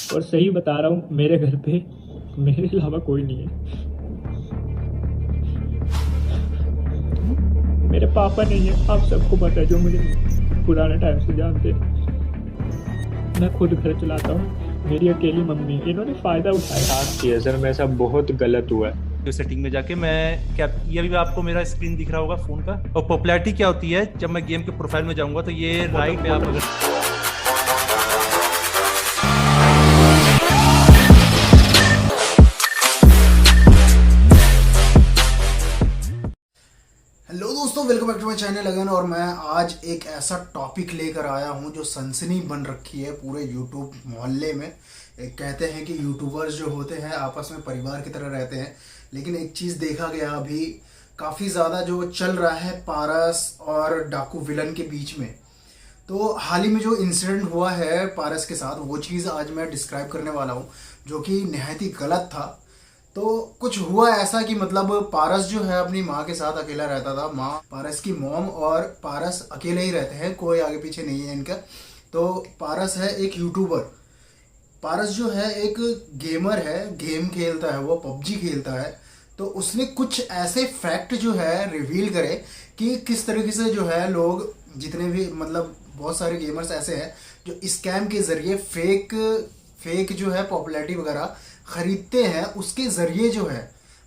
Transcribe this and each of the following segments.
और सही बता रहा हूँ, मेरे घर पे मेरे अलावा कोई नहीं है। मेरे पापा नहीं है, आप सबको पता है, जो मुझे पुराने टाइम से जानते हैं। मैं खुद घर चलाता हूँ, मेरी अकेली मम्मी। इन्होंने फायदा उठाया। साथ किया सर, मेरे साथ बहुत गलत हुआ है। तो सेटिंग में जाके मैं क्या, ये भी आपको मेरा स्क्रीन दिख रहा होगा फोन का। और पॉपुलैरिटी क्या होती है, जब मैं गेम के प्रोफाइल में जाऊंगा तो ये राइट पे आप अगर हेलो दोस्तों, welcome back to my channel again. और मैं आज एक ऐसा टॉपिक लेकर आया हूं जो सनसनी बन रखी है पूरे यूट्यूब मोहल्ले में। एक कहते हैं कि यूट्यूबर्स जो होते हैं आपस में परिवार की तरह रहते हैं, लेकिन एक चीज़ देखा गया अभी काफ़ी ज़्यादा जो चल रहा है पारस और डाकू विलन के बीच में। तो हाल ही में जो इंसिडेंट हुआ है पारस के साथ, वो चीज़ आज मैं डिस्क्राइब करने वाला हूँ, जो कि निहायत ही गलत था। तो कुछ हुआ ऐसा कि मतलब पारस जो है अपनी माँ के साथ अकेला रहता था। माँ, पारस की मॉम और पारस अकेले ही रहते हैं, कोई आगे पीछे नहीं है इनका। तो पारस है एक यूट्यूबर। पारस जो है एक गेमर है, गेम खेलता है, वो पबजी खेलता है। तो उसने कुछ ऐसे फैक्ट जो है रिवील करे कि किस तरीके से जो है लोग, जितने भी मतलब बहुत सारे गेमर्स ऐसे हैं जो स्कैम के जरिए फेक फेक जो है पॉपुलैरिटी वगैरह खरीदते हैं। उसके ज़रिए जो है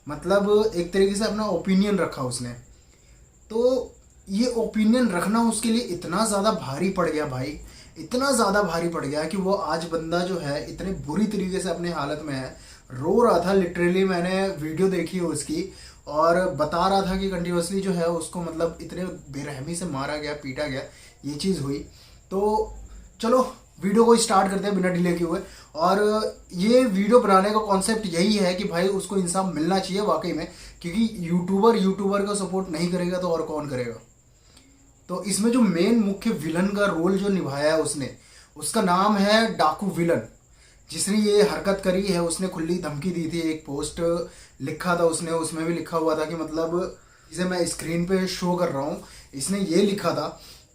मतलब एक तरीके से अपना ओपिनियन रखा उसने। तो ये ओपिनियन रखना उसके लिए इतना ज़्यादा भारी पड़ गया भाई, इतना ज़्यादा भारी पड़ गया कि वो आज बंदा जो है इतने बुरी तरीके से अपने हालत में है, रो रहा था लिटरली। मैंने वीडियो देखी है उसकी और बता रहा था कि कंटिन्यूसली जो है उसको मतलब इतने बेरहमी से मारा गया, पीटा गया, ये चीज़ हुई। तो चलो वीडियो को स्टार्ट करते हैं बिना डिले किए हुए। और ये वीडियो बनाने का कॉन्सेप्ट यही है कि भाई उसको इंसाफ मिलना चाहिए वाकई में, क्योंकि यूट्यूबर को सपोर्ट नहीं करेगा तो और कौन करेगा। तो इसमें जो मेन मुख्य विलन का रोल जो निभाया है उसने, उसका नाम है डाकू विलन। जिसने ये हरकत करी है उसने खुली धमकी दी थी। एक पोस्ट लिखा था उसने, उसमें भी लिखा हुआ था कि मतलब इसे मैं स्क्रीन पे शो कर रहा हूँ, इसने ये लिखा था।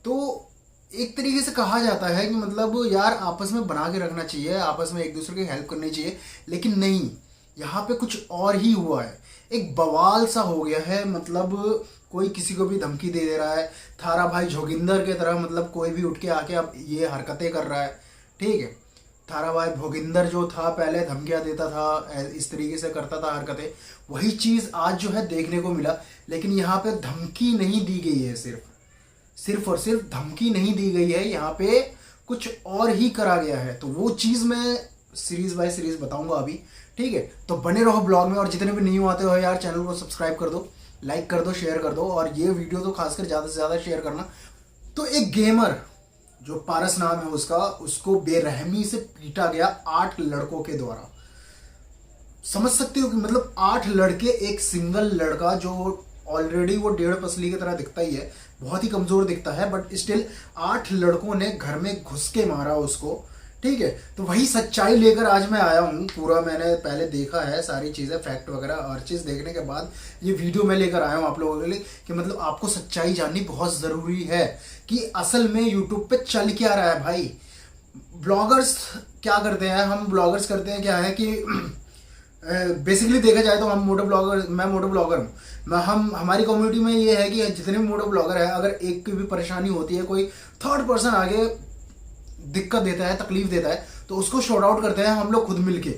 तो एक तरीके से कहा जाता है कि मतलब यार आपस में बना के रखना चाहिए, आपस में एक दूसरे की हेल्प करनी चाहिए, लेकिन नहीं, यहाँ पे कुछ और ही हुआ है। एक बवाल सा हो गया है, मतलब कोई किसी को भी धमकी दे रहा है, थारा भाई जोगिंदर के तरह। मतलब कोई भी उठ के आके अब ये हरकतें कर रहा है, ठीक है। थारा भाई भोगिंदर जो था पहले धमकियाँ देता था, इस तरीके से करता था हरकतें, वही चीज़ आज जो है देखने को मिला। लेकिन यहाँ पे धमकी नहीं दी गई है, सिर्फ और सिर्फ धमकी नहीं दी गई है, यहाँ पे कुछ और ही करा गया है। तो वो चीज़ मैं सीरीज बाय सीरीज बताऊंगा अभी, ठीक है। तो बने रहो ब्लॉग में, और जितने भी न्यू आते हो यार चैनल को सब्सक्राइब कर दो, लाइक कर दो, शेयर कर दो, और ये वीडियो तो खासकर ज़्यादा से ज़्यादा शेयर करना। तो एक गेमर जो पारस नाम है उसका, उसको बेरहमी से पीटा गया 8 लड़कों के द्वारा। समझ सकते हो कि मतलब 8 लड़के, एक सिंगल लड़का जो ऑलरेडी वो 1.5 पसली की तरह दिखता ही है, बहुत ही कमजोर दिखता है, बट स्टिल 8 लड़कों ने घर में घुस के मारा उसको, ठीक है। तो वही सच्चाई लेकर आज मैं आया हूँ। पूरा मैंने पहले देखा है सारी चीज़ें, फैक्ट वगैरह हर चीज़ देखने के बाद ये वीडियो मैं लेकर आया हूँ आप लोगों के लिए कि मतलब आपको सच्चाई जाननी बहुत ज़रूरी है कि असल में यूट्यूब पे चल क्या रहा है भाई। ब्लॉगर्स क्या करते हैं, हम ब्लॉगर्स करते हैं क्या है कि बेसिकली देखा जाए तो हम मोटो ब्लॉगर, मैं मोटो ब्लॉगर हूँ। मैं हमारी कम्युनिटी में ये है कि जितने भी मोटो ब्लॉगर है, अगर एक की भी परेशानी होती है, कोई थर्ड पर्सन आगे दिक्कत देता है, तकलीफ देता है, तो उसको शॉर्ट आउट करते हैं हम लोग खुद मिलके,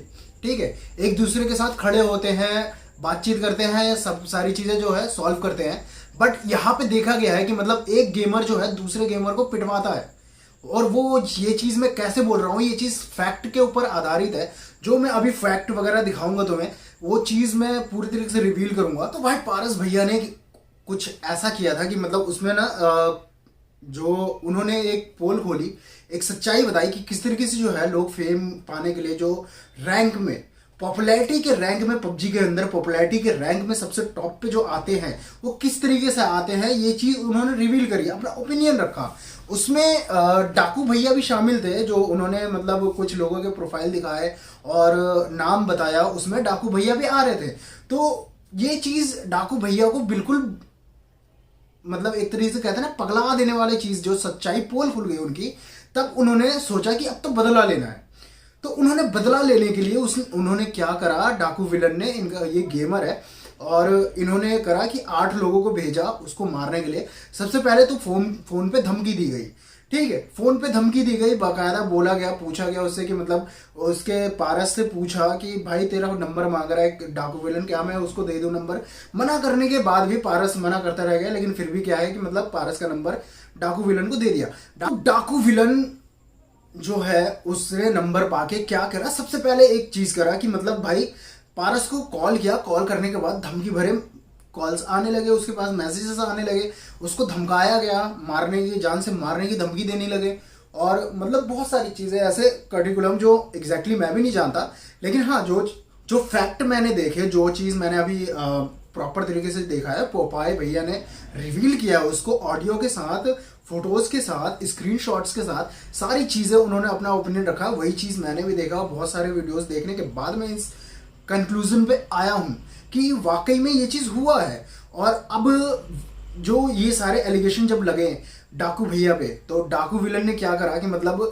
ठीक है। एक दूसरे के साथ खड़े होते हैं, बातचीत करते हैं, सब सारी चीज़ें जो है सॉल्व करते हैं। बट यहाँ पे देखा गया है कि मतलब एक गेमर जो है दूसरे गेमर को पिटवाता है। और वो ये चीज़ मैं कैसे बोल रहा हूँ, ये चीज़ फैक्ट के ऊपर आधारित है। जो मैं अभी फैक्ट वगैरह दिखाऊंगा तुम्हें, वो चीज़ मैं पूरी तरीके से रिवील करूंगा। तो भाई पारस भैया ने कुछ ऐसा किया था कि मतलब उसमें ना जो उन्होंने एक पोल खोली, एक सच्चाई बताई कि किस तरीके से जो है लोग फेम पाने के लिए जो रैंक में, पॉपुलैरिटी के रैंक में, पबजी के अंदर पॉपुलैरिटी के रैंक में सबसे टॉप पे जो आते हैं वो किस तरीके से आते हैं, ये चीज़ उन्होंने रिवील करी, अपना ओपिनियन रखा। उसमें डाकू भैया भी शामिल थे, जो उन्होंने मतलब कुछ लोगों के प्रोफाइल दिखाए और नाम बताया, उसमें डाकू भैया भी आ रहे थे। तो ये चीज़ डाकू भैया को बिल्कुल मतलब एक तरीके से कहते हैं ना पगला देने वाली चीज़, जो सच्चाई पोल खुल गई उनकी, तब उन्होंने सोचा कि अब तो बदला लेना है। तो उन्होंने बदला लेने के लिए उन्होंने क्या करा, डाकू विलन ने, इनका ये गेमर है, और इन्होंने करा कि 8 लोगों को भेजा उसको मारने के लिए। सबसे पहले तो फोन पे धमकी दी गई, ठीक है, फोन पे धमकी दी गई, बाकायदा बोला गया, पूछा गया उससे कि मतलब उसके पारस से पूछा कि भाई तेरा नंबर मांग रहा है डाकू विलन, क्या मैं उसको दे दूं नंबर। मना करने के बाद भी पारस मना करता रह गया, लेकिन फिर भी क्या है कि मतलब पारस का नंबर डाकू विलन को दे दिया। डाकू विलन जो है उसने नंबर पाके क्या करा, सबसे पहले एक चीज करा कि मतलब भाई पारस को कॉल किया, कॉल करने के बाद धमकी भरे कॉल्स आने लगे, उसके पास मैसेजेस आने लगे, उसको धमकाया गया, मारने की, जान से मारने की धमकी देने लगे, और मतलब बहुत सारी चीजें ऐसे कर्टिकुलम जो एग्जैक्टली मैं भी नहीं जानता, लेकिन हाँ जो फैक्ट मैंने देखे, जो चीज मैंने अभी प्रॉपर तरीके से देखा है, पोपाय भैया ने रिवील किया उसको ऑडियो के साथ, फोटोज के साथ, स्क्रीनशॉट्स के साथ, सारी चीजें उन्होंने अपना ओपिनियन रखा, वही चीज मैंने भी देखा। बहुत सारे वीडियोस देखने के बाद मैं इस कंक्लूजन पे आया हूं कि वाकई में ये चीज हुआ है। और अब जो ये सारे एलिगेशन जब लगे डाकू भैया पे, तो डाकू विलन ने क्या करा कि मतलब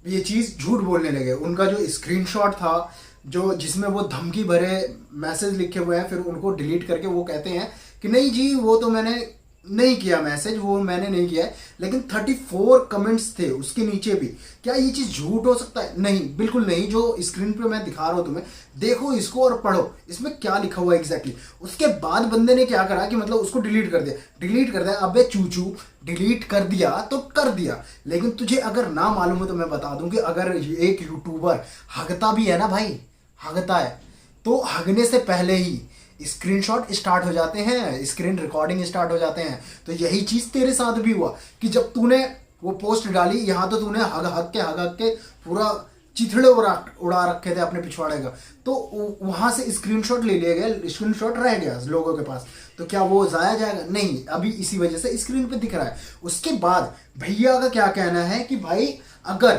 ये चीज झूठ बोलने लगे। उनका जो स्क्रीनशॉट था जो जिसमें वो धमकी भरे मैसेज लिखे हुए हैं, फिर उनको डिलीट करके वो कहते हैं कि नहीं जी वो तो मैंने नहीं किया मैसेज, वो मैंने नहीं किया है, लेकिन 34 कमेंट्स थे उसके नीचे भी। क्या ये चीज झूठ हो सकता है? नहीं, बिल्कुल नहीं। जो स्क्रीन पे मैं दिखा रहा हूं तुम्हें, देखो इसको और पढ़ो इसमें क्या लिखा हुआ है एग्जैक्टली। उसके बाद बंदे ने क्या करा कि मतलब उसको डिलीट कर दिया। अबे चूचू, डिलीट कर दिया तो कर दिया, लेकिन तुझे अगर ना मालूम हो तो मैं बता दूं कि अगर एक यूट्यूबर हगता भी है ना भाई, हगता है, तो हगने से पहले ही स्क्रीनशॉट स्टार्ट हो जाते हैं, स्क्रीन रिकॉर्डिंग स्टार्ट हो जाते हैं। तो यही चीज तेरे साथ भी हुआ कि जब तूने वो पोस्ट डाली, यहाँ तो तूने हग के पूरा चिथड़े उड़ा रखे थे अपने पिछवाड़े का, तो वहां से स्क्रीनशॉट ले लिया गया, स्क्रीनशॉट रह गया लोगों के पास, तो क्या वो जाया जाएगा? नहीं, अभी इसी वजह से स्क्रीन पे दिख रहा है। उसके बाद भैया का क्या कहना है कि भाई अगर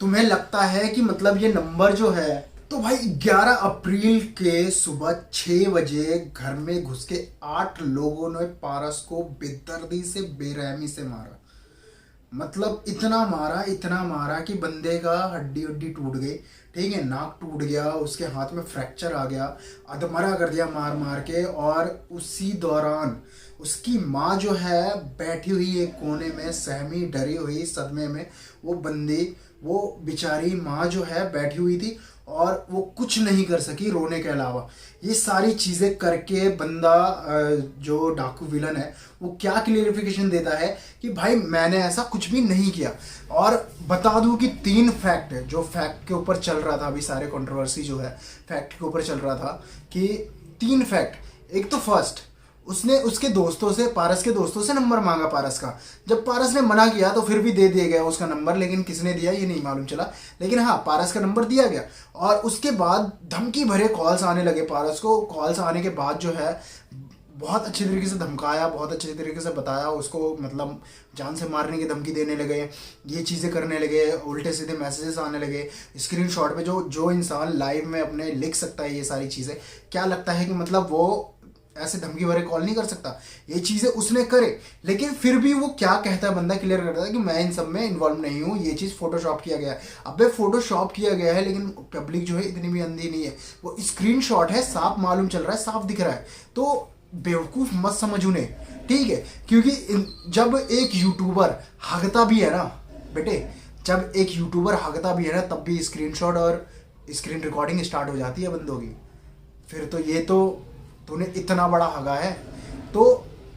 तुम्हें लगता है कि मतलब ये नंबर जो है, तो भाई 11 अप्रैल के सुबह 6 बजे घर में घुस के 8 लोगों ने पारस को बेदर्दी से, बेरहमी से मारा। मतलब इतना मारा कि बंदे का हड्डी टूट गई, ठीक है, नाक टूट गया, उसके हाथ में फ्रैक्चर आ गया, अधमरा कर दिया मार के। और उसी दौरान उसकी माँ जो है बैठी हुई एक कोने में, सहमी, डरी हुई, सदमे में, वो बेचारी माँ जो है बैठी हुई थी और वो कुछ नहीं कर सकी रोने के अलावा। ये सारी चीजें करके बंदा जो डाकू विलन है वो क्या क्लियरिफिकेशन देता है कि भाई मैंने ऐसा कुछ भी नहीं किया। और बता दूं कि 3 फैक्ट है जो फैक्ट के ऊपर चल रहा था, अभी सारे कंट्रोवर्सी जो है फैक्ट के ऊपर चल रहा था कि 3 फैक्ट। एक तो फर्स्ट, उसने उसके दोस्तों से, पारस के दोस्तों से नंबर मांगा पारस का। जब पारस ने मना किया तो फिर भी दे दिया गया उसका नंबर, लेकिन किसने दिया ये नहीं मालूम चला, लेकिन हाँ पारस का नंबर दिया गया। और उसके बाद धमकी भरे कॉल्स आने लगे पारस को। कॉल्स आने के बाद जो है बहुत अच्छे तरीके से धमकाया, बहुत अच्छे तरीके से बताया उसको, मतलब जान से मारने की धमकी देने लगे, ये चीज़ें करने लगे, उल्टे सीधे मैसेजेस आने लगे। स्क्रीनशॉट पे जो इंसान लाइव में अपने लिख सकता है ये सारी चीज़ें, क्या लगता है कि मतलब वो ऐसे धमकी भरे कॉल नहीं कर सकता? ये चीजें उसने करे, लेकिन फिर भी वो क्या कहता है, बंदा क्लियर करता है कि मैं इन सब में इन्वॉल्व नहीं हूँ, ये चीज फोटोशॉप किया गया है। अबे फोटोशॉप किया गया है, लेकिन पब्लिक जो है इतनी भी अंधी नहीं है, वो स्क्रीनशॉट है, साफ मालूम चल रहा है, साफ दिख रहा है। तो बेवकूफ मत समझ उन्हें, ठीक है, क्योंकि जब एक यूट्यूबर हगता भी है ना बेटे, जब एक यूट्यूबर हगता भी है ना, तब भी स्क्रीनशॉट और स्क्रीन रिकॉर्डिंग स्टार्ट हो जाती है बंदों की। फिर तो ये तो तूने इतना बड़ा हगा है तो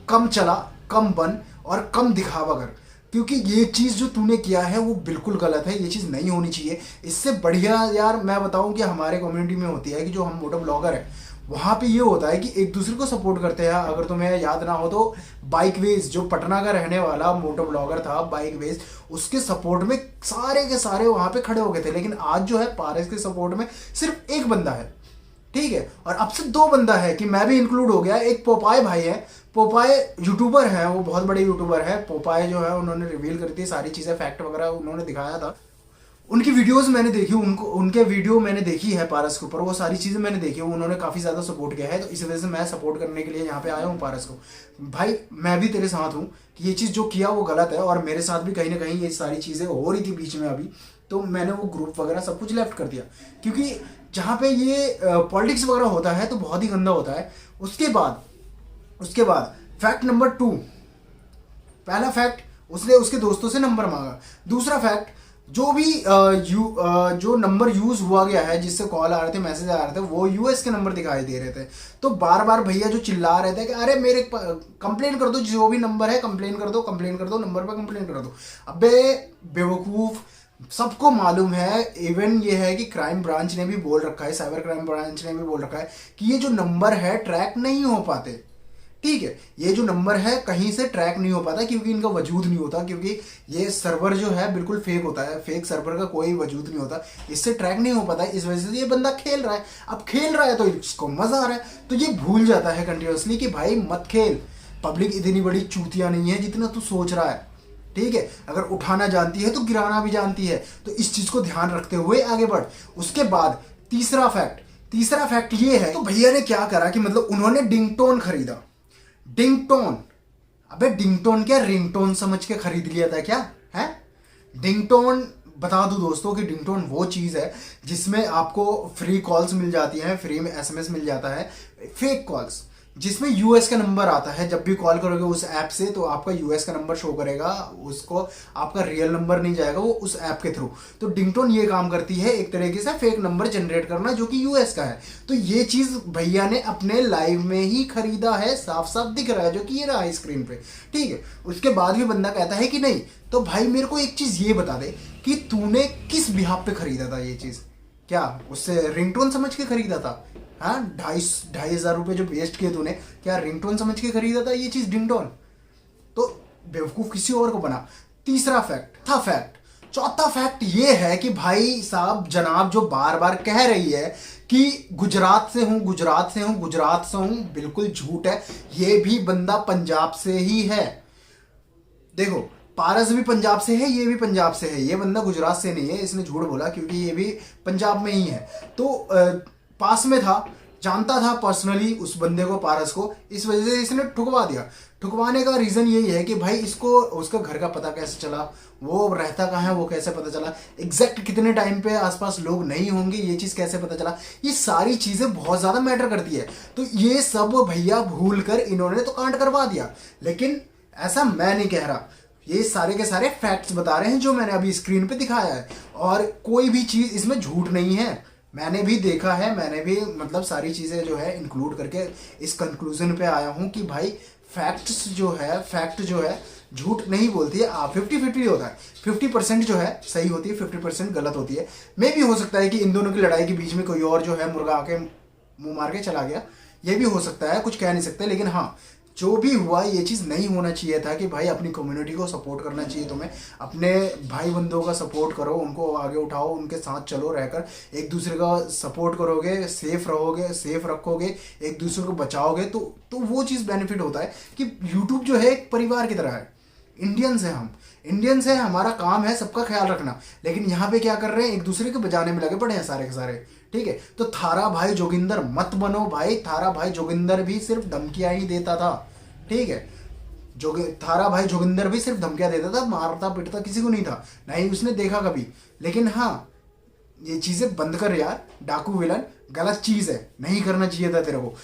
कम चला, कम बन और कम दिखावा कर, क्योंकि ये चीज़ जो तूने किया है वो बिल्कुल गलत है, ये चीज़ नहीं होनी चाहिए। इससे बढ़िया यार मैं बताऊं कि हमारे कम्युनिटी में होती है कि जो हम मोटो ब्लॉगर है वहाँ पे ये होता है कि एक दूसरे को सपोर्ट करते हैं। अगर तुम्हें याद ना हो तो बाइक वेज, जो पटना का रहने वाला मोटो ब्लॉगर था बाइक वेज, उसके सपोर्ट में सारे के सारे वहाँ पे खड़े हो गए थे। लेकिन आज जो है पारस के सपोर्ट में सिर्फ एक बंदा है, ठीक है, और अब से 2 बंदा है कि मैं भी इंक्लूड हो गया। एक पोपाय भाई है, पोपाय यूट्यूबर है, वो बहुत बड़े यूट्यूबर है। पोपाय जो है उन्होंने रिवील करी थी सारी चीज़ें, फैक्ट वगैरह उन्होंने दिखाया था। उनकी वीडियोस मैंने देखी, उनके वीडियो मैंने देखी है पारस के ऊपर, वो सारी चीज़ें मैंने देखी, उन्होंने काफ़ी ज़्यादा सपोर्ट किया है। तो इस वजह से मैं सपोर्ट करने के लिए यहाँ पे आया हूँ पारस को। भाई मैं भी तेरे साथ हूँ कि ये चीज़ जो किया वो गलत है, और मेरे साथ भी कहीं ना कहीं ये सारी चीज़ें हो रही थी बीच में अभी, तो मैंने वो ग्रुप वगैरह सब कुछ लेफ्ट कर दिया, क्योंकि जहाँ पे ये पॉलिटिक्स वगैरह होता है तो बहुत ही गंदा होता है। उसके बाद फैक्ट नंबर 2, पहला फैक्ट, उसने उसके दोस्तों से नंबर मांगा। दूसरा फैक्ट, जो भी जो नंबर यूज हुआ गया है, जिससे कॉल आ रहे थे, मैसेज आ रहे थे, वो यूएस के नंबर दिखाई दे रहे थे। तो बार बार भैया जो चिल्ला रहे थे कि अरे मेरे कंप्लेन कर दो, जो भी नंबर है कंप्लेन कर दो, नंबर पे कंप्लेन कर दो। अबे बेवकूफ, सबको मालूम है, इवन ये है कि क्राइम ब्रांच ने भी बोल रखा है, साइबर क्राइम ब्रांच ने भी बोल रखा है कि ये जो नंबर है ट्रैक नहीं हो पाते। ठीक है, ये जो नंबर है कहीं से ट्रैक नहीं हो पाता, क्योंकि इनका वजूद नहीं होता, क्योंकि ये सर्वर जो है बिल्कुल फेक होता है, फेक सर्वर का कोई वजूद नहीं होता, इससे ट्रैक नहीं हो पाता। इस वजह से ये बंदा खेल रहा है। अब खेल रहा है तो इसको मजा आ रहा है, तो ये भूल जाता है कंटिन्यूसली कि भाई मत खेल, पब्लिक इतनी बड़ी चूतिया नहीं है जितना तू सोच रहा है। ठीक है, अगर उठाना जानती है तो गिराना भी जानती है, तो इस चीज को ध्यान रखते हुए आगे बढ़। उसके बाद तीसरा फैक्ट ये है, तो भैया ने क्या करा कि मतलब उन्होंने डिंगटोन खरीदा। डिंगटोन, अबे डिंगटोन क्या रिंगटोन समझ के खरीद लिया था क्या है? डिंगटोन, बता दूं दोस्तों कि डिंगटोन वो चीज है जिसमें आपको फ्री कॉल्स मिल जाती हैं, फ्री में एसएमएस मिल जाता है, फेक कॉल्स, जिसमें यूएस का नंबर आता है। जब भी कॉल करोगे उस ऐप से तो आपका यूएस का नंबर शो करेगा, उसको आपका रियल नंबर नहीं जाएगा, वो उस ऐप के थ्रू। तो डिंगटोन ये काम करती है एक तरीके से फेक नंबर जनरेट करना, जो कि यूएस का है। तो ये चीज भैया ने अपने लाइव में ही खरीदा है, साफ साफ दिख रहा है, जो कि ये रहा है स्क्रीन पे। ठीक है, उसके बाद भी बंदा कहता है कि नहीं, तो भाई मेरे को एक चीज ये बता दे कि तूने किस बिहाफ पे खरीदा था ये चीज? क्या उससे रिंगटोन समझ के खरीदा था? हाँ, 2,500 रुपये जो वेस्ट किए तूने, क्या रिंगटोन समझ के खरीदा था ये चीज डिंगटोन? तो बेवकूफ किसी और को बना। तीसरा फैक्ट, चौथा फैक्ट ये है कि भाई साहब जनाब जो बार बार कह रही है कि गुजरात से हूं, बिल्कुल झूठ है। ये भी बंदा पंजाब से ही है। देखो, पारस भी पंजाब से है, ये भी पंजाब से है, ये बंदा गुजरात से नहीं है। इसने झूठ बोला क्योंकि ये भी पंजाब में ही है। तो पास में था, जानता था पर्सनली उस बंदे को, पारस को, इस वजह से इसने ठुकवा दिया। ठुकवाने का रीजन यही है कि भाई इसको उसका घर का पता कैसे चला, वो रहता कहाँ है वो कैसे पता चला, एग्जैक्ट कितने टाइम पे आसपास लोग नहीं होंगे ये चीज कैसे पता चला, ये सारी चीजें बहुत ज्यादा मैटर करती है। तो ये सब भैया भूल कर इन्होंने तो कांड करवा दिया। लेकिन ऐसा मैं नहीं कह रहा, ये सारे के सारे फैक्ट्स बता रहे हैं जो मैंने अभी स्क्रीन पे दिखाया है, और कोई भी चीज इसमें झूठ नहीं है। मैंने भी देखा है, मैंने भी मतलब सारी चीजें जो है इंक्लूड करके इस कंक्लूजन पे आया हूं कि भाई फैक्ट जो है झूठ नहीं बोलती है। 50-50 होता है, 50% जो है सही होती है, 50% गलत होती है। मे भी हो सकता है कि इन दोनों की लड़ाई के बीच में कोई और जो है मुर्गा आके मुंह मार के चला गया, ये भी हो सकता है, कुछ कह नहीं सकते। लेकिन हाँ, जो भी हुआ ये चीज़ नहीं होना चाहिए था कि भाई अपनी कम्युनिटी को सपोर्ट करना चाहिए। तुम्हें अपने भाई बंधुओं का सपोर्ट करो, उनको आगे उठाओ, उनके साथ चलो, रहकर एक दूसरे का सपोर्ट करोगे, सेफ रहोगे, सेफ रखोगे, एक दूसरे को बचाओगे, तो वो चीज़ बेनिफिट होता है कि यूट्यूब जो है एक परिवार की तरह है। इंडियंस है, हमारा काम है सबका ख्याल रखना। लेकिन यहाँ पे क्या कर रहे हैं, एक दूसरे के बजाने में लगे पड़े हैं सारे के सारे। ठीक है, तो थारा भाई जोगिंदर मत बनो भाई। थारा भाई जोगिंदर भी सिर्फ धमकियां ही देता था। ठीक है, थारा भाई जोगिंदर भी सिर्फ धमकियां देता था, मारता पिटता किसी को नहीं था, नहीं उसने देखा कभी। लेकिन हाँ, ये चीजें बंद कर यार, डाकू विलन गलत चीज है, नहीं करना चाहिए था तेरे को।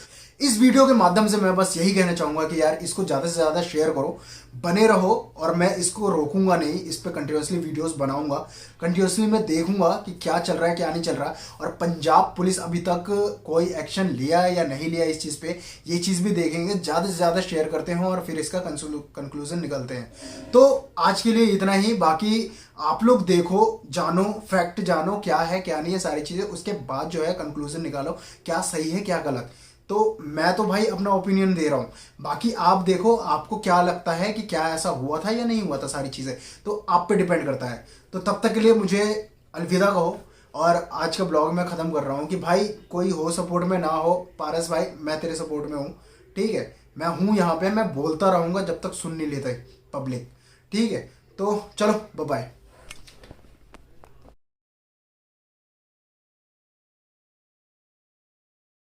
इस वीडियो के माध्यम से मैं बस यही कहना चाहूंगा कि यार इसको ज़्यादा से ज़्यादा शेयर करो, बने रहो, और मैं इसको रोकूंगा नहीं, इस पर कंटिन्यूसली वीडियोस बनाऊंगा, कंटिन्यूसली मैं देखूंगा कि क्या चल रहा है क्या नहीं चल रहा। और पंजाब पुलिस अभी तक कोई एक्शन लिया है या नहीं लिया इस चीज़ पे, ये चीज़ भी देखेंगे। ज़्यादा से ज़्यादा शेयर करते हैं और फिर इसका कंक्लूजन निकलते हैं। तो आज के लिए इतना ही, बाकी आप लोग देखो, जानो, फैक्ट जानो क्या है क्या नहीं है सारी चीज़ें, उसके बाद जो है कंक्लूजन निकालो क्या सही है क्या गलत। तो मैं तो भाई अपना ओपिनियन दे रहा हूँ, बाकी आप देखो आपको क्या लगता है कि क्या ऐसा हुआ था या नहीं हुआ था, सारी चीज़ें तो आप पे डिपेंड करता है। तो तब तक के लिए मुझे अलविदा कहो, और आज का ब्लॉग मैं ख़त्म कर रहा हूँ कि भाई कोई हो सपोर्ट में ना हो, पारस भाई मैं तेरे सपोर्ट में हूँ। ठीक है, मैं हूँ यहाँ पे, मैं बोलता रहूँगा जब तक सुन नहीं लेते पब्लिक। ठीक है, तो चलो बाय बाय।